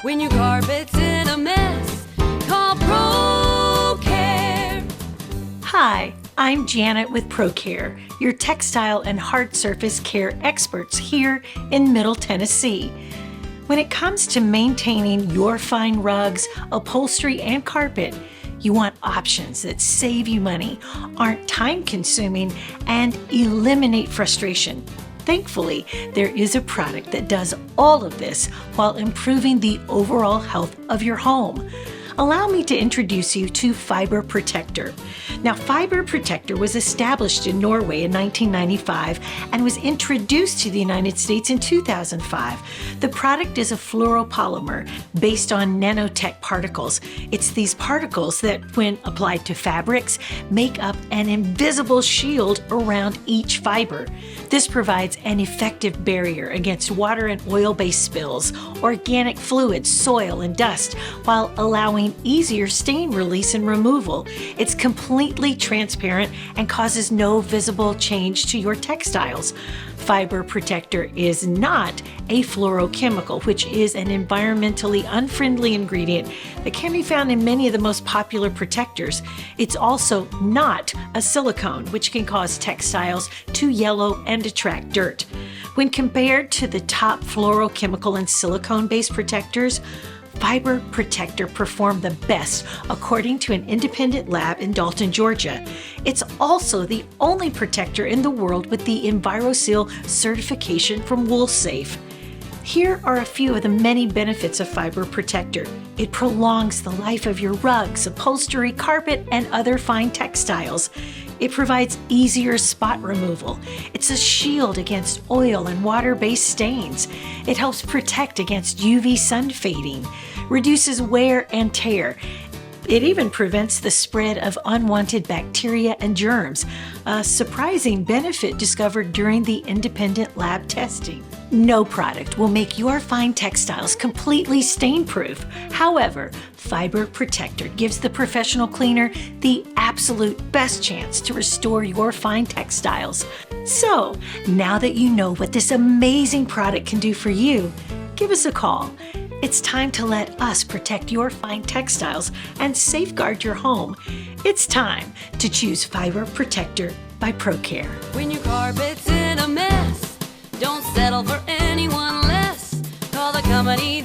When your carpet's in a mess, call ProCare. Hi, I'm Janet with ProCare, your textile and hard surface care experts here in Middle Tennessee. When it comes to maintaining your fine rugs, upholstery, and carpet, you want options that save you money, aren't time-consuming, and eliminate frustration. Thankfully, there is a product that does all of this while improving the overall health of your home. Allow me to introduce you to Fiber Protector. Now, Fiber Protector was established in Norway in 1995 and was introduced to the United States in 2005. The product is a fluoropolymer based on nanotech particles. It's these particles that, when applied to fabrics, make up an invisible shield around each fiber. This provides an effective barrier against water and oil-based spills, organic fluids, soil, and dust, while allowing easier stain release and removal. It's completely transparent and causes no visible change to your textiles. Fiber Protector is not a fluorochemical, which is an environmentally unfriendly ingredient that can be found in many of the most popular protectors. It's also not a silicone, which can cause textiles to yellow and attract dirt. When compared to the top fluorochemical and silicone-based protectors, Fiber Protector performed the best according to an independent lab in Dalton, Georgia. It's also the only protector in the world with the EnviroSeal certification from WoolSafe. Here are a few of the many benefits of Fiber Protector. It prolongs the life of your rugs, upholstery, carpet, and other fine textiles. It provides easier spot removal. It's a shield against oil and water-based stains. It helps protect against UV sun fading, reduces wear and tear. It even prevents the spread of unwanted bacteria and germs, a surprising benefit discovered during the independent lab testing. No product will make your fine textiles completely stain-proof. However, Fiber Protector gives the professional cleaner the absolute best chance to restore your fine textiles. So, now that you know what this amazing product can do for you, give us a call. It's time to let us protect your fine textiles and safeguard your home. It's time to choose Fiber Protector by ProCare. When your carpet's in a mess, don't settle for anyone less. Call the company